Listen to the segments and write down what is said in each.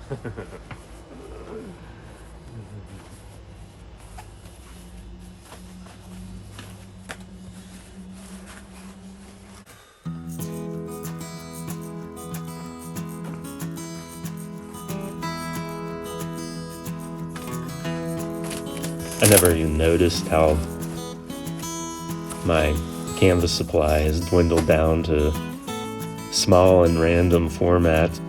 I never even noticed how my canvas supply has dwindled down to small and random formats.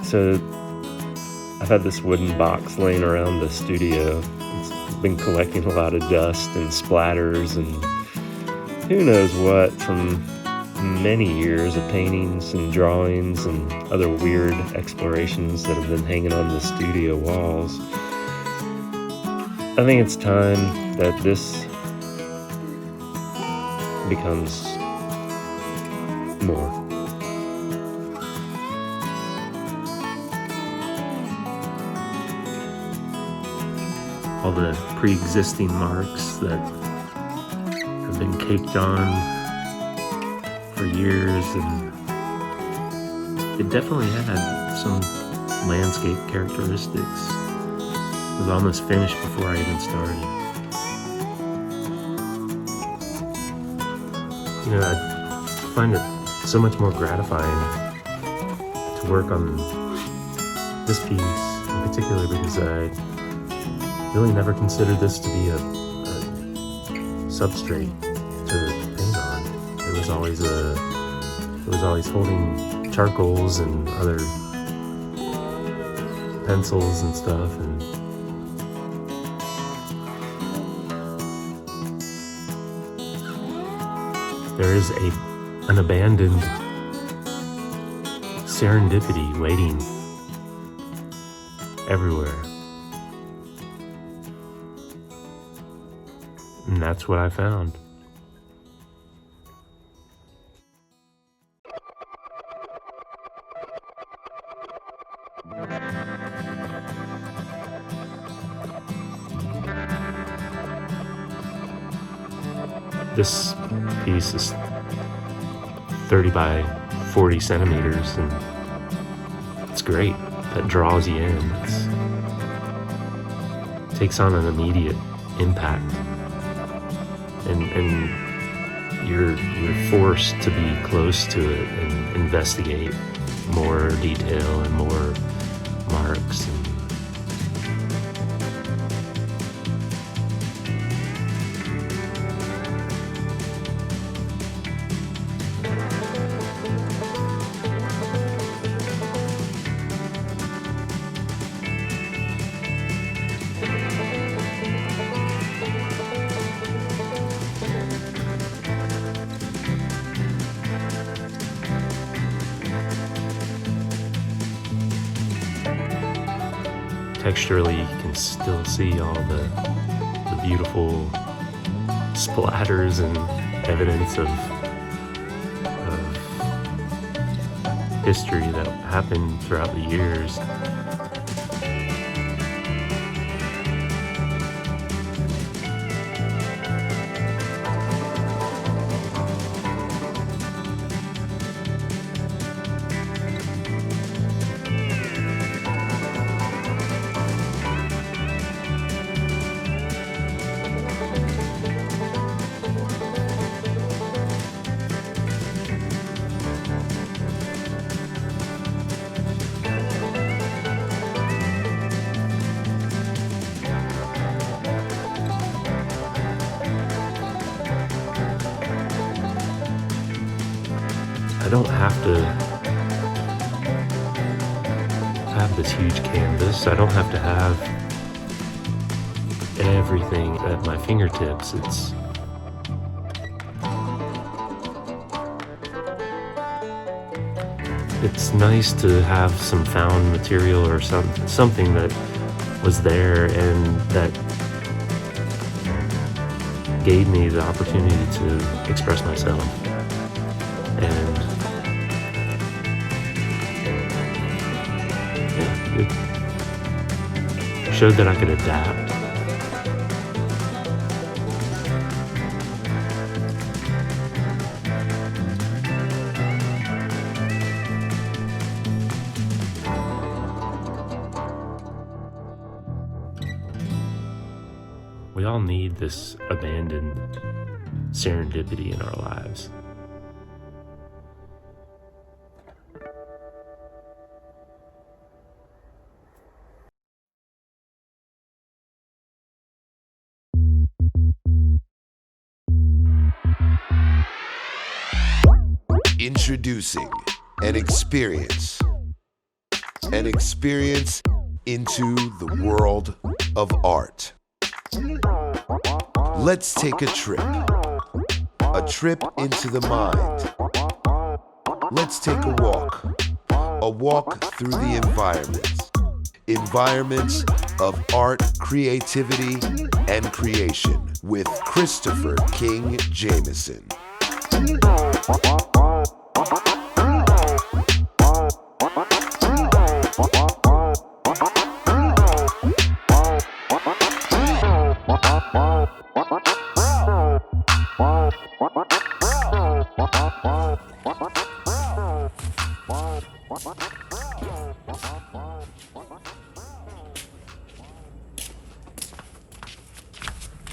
So I've had this wooden box laying around the studio. It's been collecting a lot of dust and splatters and who knows what from many years of paintings and drawings and other weird explorations that have been hanging on the studio walls. I think it's time that this becomes more. All the pre-existing marks that have been caked on for years, and it definitely had some landscape characteristics. It was almost finished before I even started. You know, I find it so much more gratifying to work on this piece in particular because I really never considered this to be a substrate to paint on. It was always holding charcoals and other pencils and stuff, and there is an abandoned serendipity waiting everywhere. And that's what I found. This piece is 30 by 40 centimeters, and it's great. That draws you in. It takes on an immediate impact. And you're forced to be close to it and investigate more detail and more marks. Texturally, you can still see all the beautiful splatters and evidence of history that happened throughout the years. I don't have to have this huge canvas. I don't have to have everything at my fingertips. It's nice to have some found material or something that was there and that gave me the opportunity to express myself. And it showed that I could adapt. We all need this abandoned serendipity in our lives. Introducing an experience into the world of art. Let's take a trip into the mind. Let's take a walk through the environments of art, creativity, and creation with Christopher King Jameson.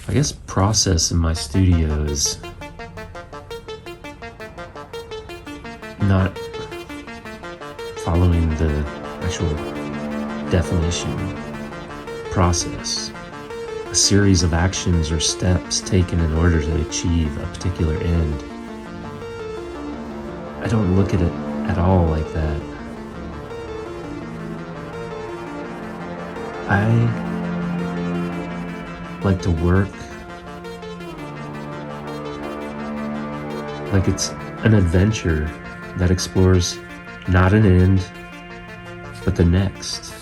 I guess process in my studio is not following the actual definition. Process. A series of actions or steps taken in order to achieve a particular end. I don't look at it at all like that. I like to work like it's an adventure that explores not an end, but the next.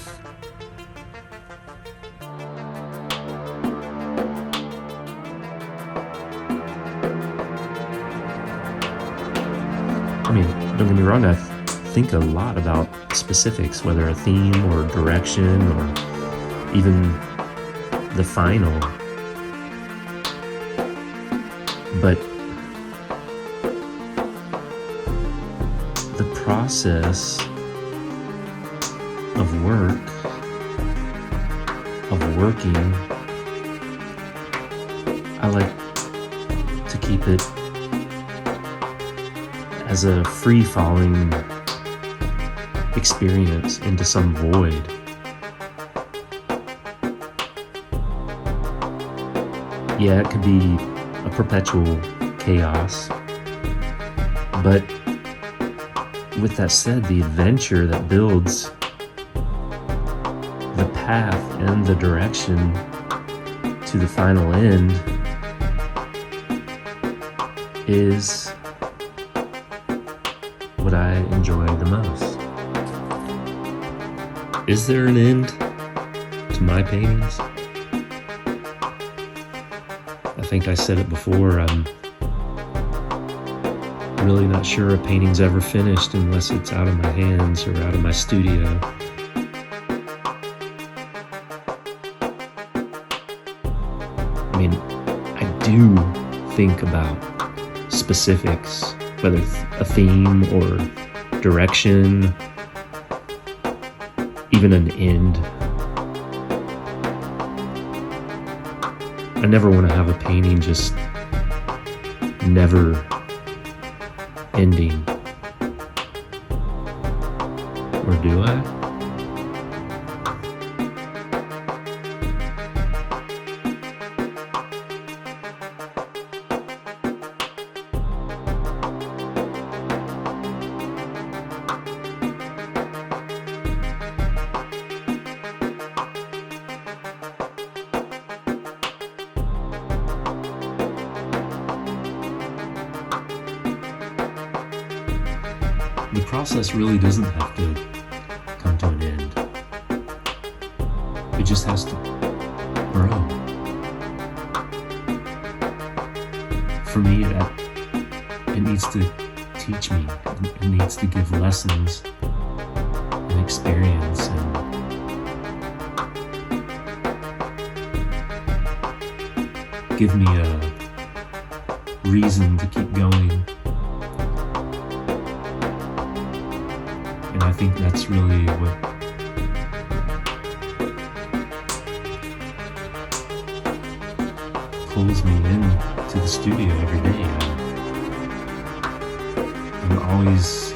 I mean, don't get me wrong, I think a lot about specifics, whether a theme or direction or even the final. But the process of working, I like to keep it as a free-falling experience into some void. Yeah, it could be a perpetual chaos, but with that said, the adventure that builds the path and the direction to the final end is what I enjoy the most. Is there an end to my paintings? I think I said it before, I'm really not sure a painting's ever finished unless it's out of my hands or out of my studio. I mean, I do think about specifics, whether it's a theme or direction, even an end. I never want to have a painting just never ending. Or do I? The process really doesn't have to come to an end. It just has to grow. For me, it needs to teach me. It needs to give lessons and experience and give me a reason to keep going. And I think that's really pulls me in to the studio every day. I'm always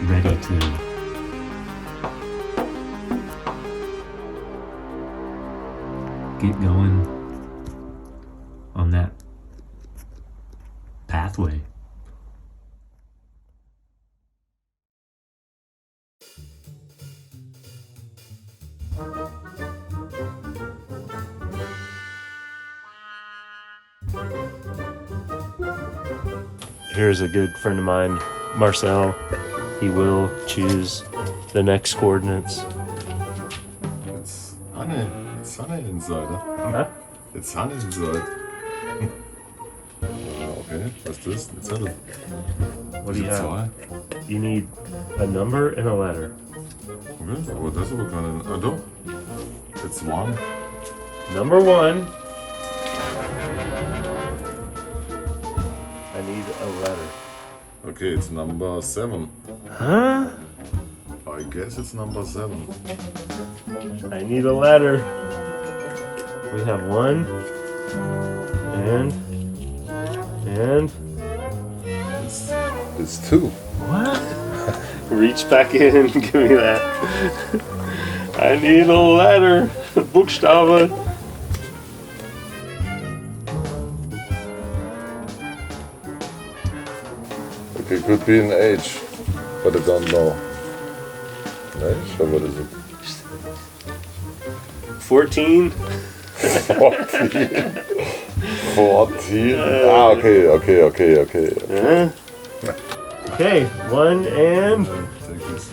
ready to get going on that pathway. Here's a good friend of mine, Marcel. He will choose the next coordinates. It's honey. It's honey inside. Huh? Huh? It's honey inside. Okay, what's this? It's honey. What do you have? You need a number and a letter. Okay, aber das aber keine. Ah, doch. It's one. Number 1. I need a letter. Okay, it's number 7. Huh? I guess it's number 7. I need a letter. We have 1 and It's 2. what? Reach back in and give me that. I need a letter. Buchstabe. Okay, could be an H, but I don't know. An H, or what is it? 14. 14. 14? Ah, okay. Okay, 1 and Take this.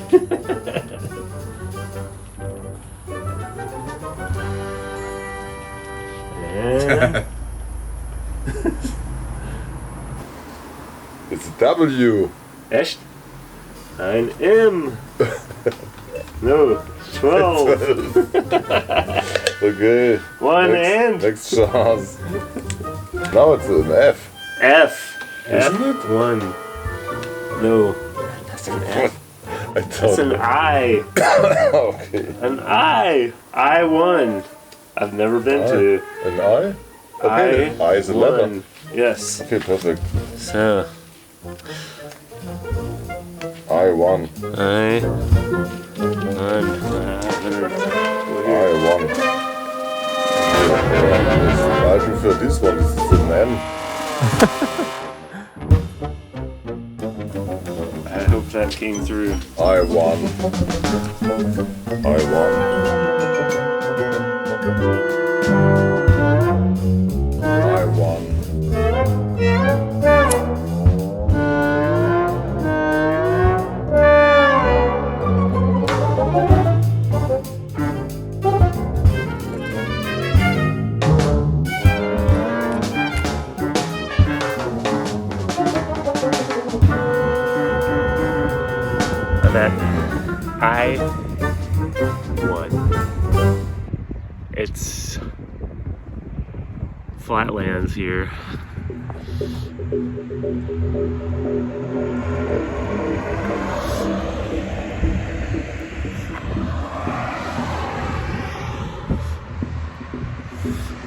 and It's W. echt? Ein M. No, 12. Okay. 1 and Next chance. Now it's an F. F. Isn't it? 1. No, that's an F. I That's don't an I. Okay. An I. I1. I've never been to. An I? Okay. I is a letter. I1. Yes. Okay, perfect. So, I1. I1. I prefer this one. This is an M. I hope that came through. I1. I1. I'm at I1. It's flatlands here.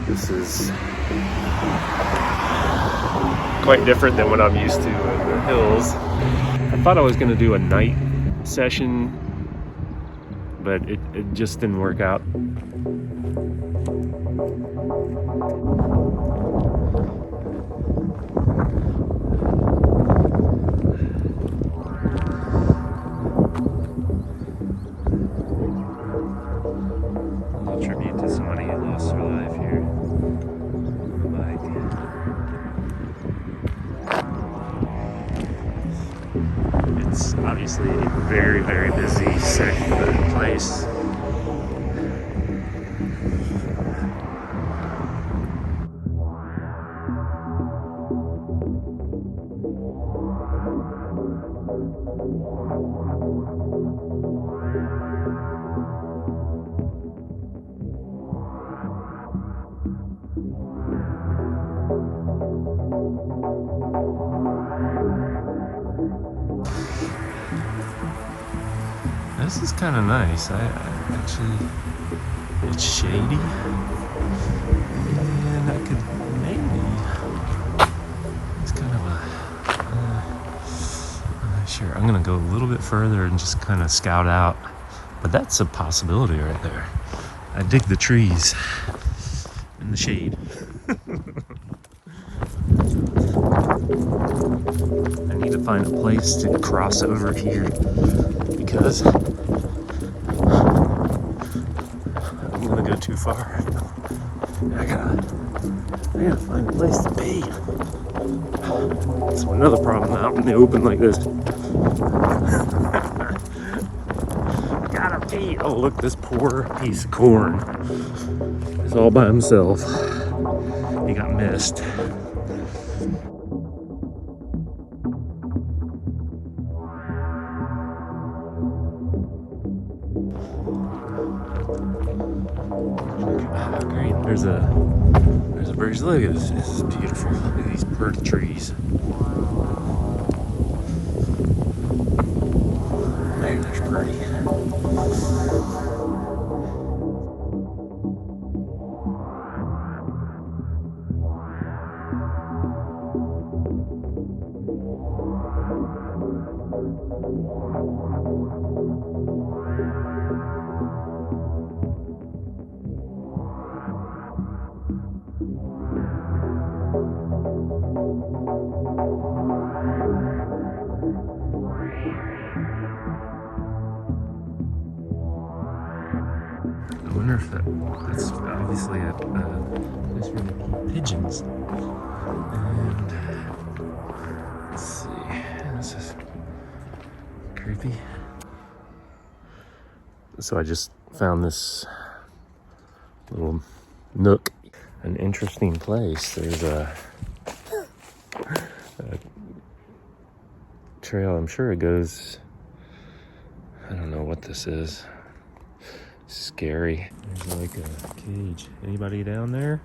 This is quite different than what I'm used to in the hills. I thought I was going to do a night session, but it just didn't work out. A tribute to somebody who lost their life here on the bike. It's obviously a very, very busy place. This is kind of nice. I actually, it's shady, and sure. I'm gonna go a little bit further and just kind of scout out. But that's a possibility right there. I dig the trees in the shade. I need to find a place to cross over here because I'm gonna go too far. I gotta find a place to pee. That's another problem out in the open like this. Gotta pee. Oh, look, this poor piece of corn is all by himself. He got missed. Great. There's a bridge. Look at this. This is beautiful. Look at these pretty trees. Man, that's pretty. I wonder if that's obviously a place where they keep pigeons. And let's see, this is creepy. So I just found this little nook, an interesting place. There's a trail. I'm sure it goes. I don't know what this is. Scary. There's like a cage. Anybody down there?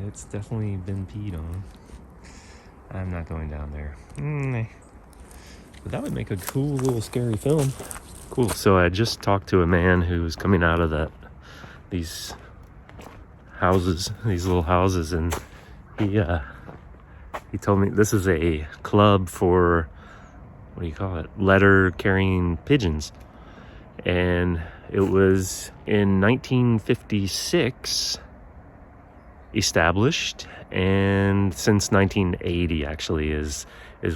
It's definitely been peed on. I'm not going down there. But that would make a cool little scary film. Cool. So I just talked to a man who was coming out of these little houses, and he told me this is a club for, what do you call it? Letter carrying pigeons. And it was in 1956 established, and since 1980 actually is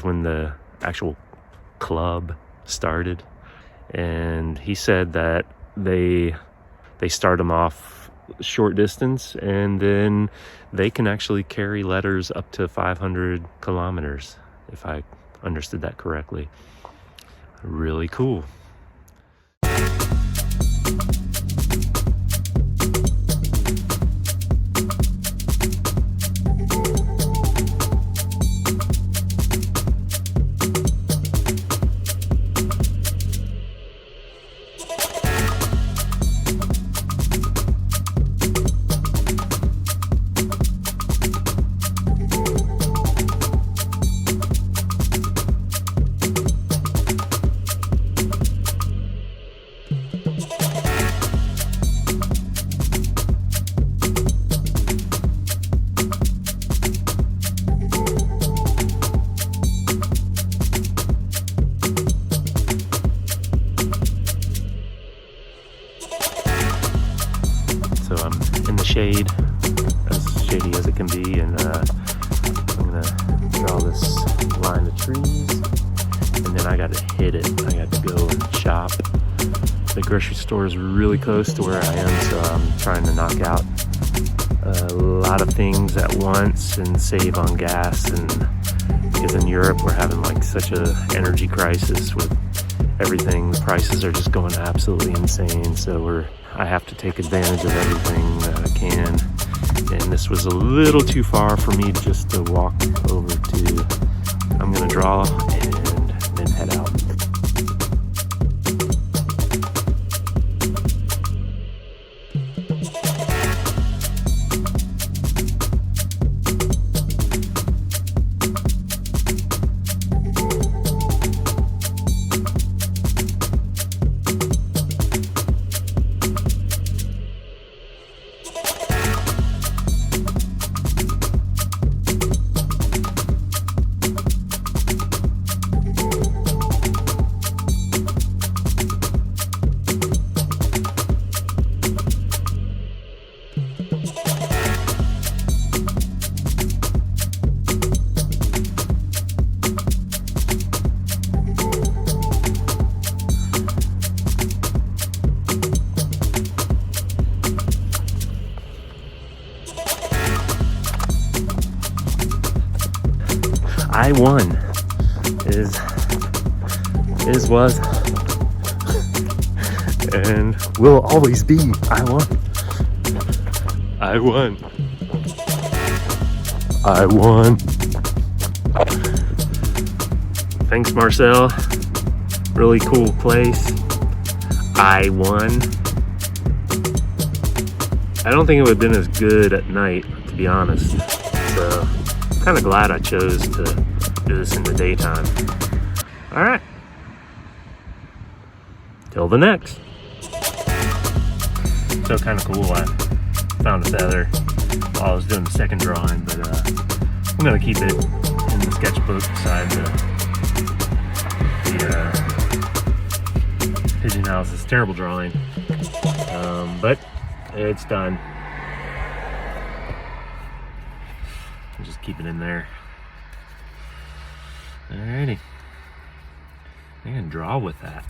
when the actual club started. And he said that they start them off short distance, and then they can actually carry letters up to 500 kilometers, if I understood that correctly. Really cool. So I'm in the shade, as shady as it can be, and I'm gonna draw this line of trees, and then I gotta hit it. I got to go and shop. The grocery store is really close to where I am, so I'm trying to knock out a lot of things at once and save on gas. And because in Europe we're having like such a energy crisis with everything, the prices are just going absolutely insane. So I have to take advantage of everything that I can. And this was a little too far for me just to walk over to. I'm gonna draw and then head out. I-1 was, and will always be I-1. I won. Thanks, Marcel. Really cool place. I won. I don't think it would have been as good at night, to be honest. So, kind of glad I chose to do this in the daytime. All right. Till the next. So kind of cool. I found a feather while I was doing the second drawing, but I'm gonna keep it in the sketchbook beside the pigeon house. It's a terrible drawing, but it's done. I'll just keep it in there. Alrighty, I can draw with that.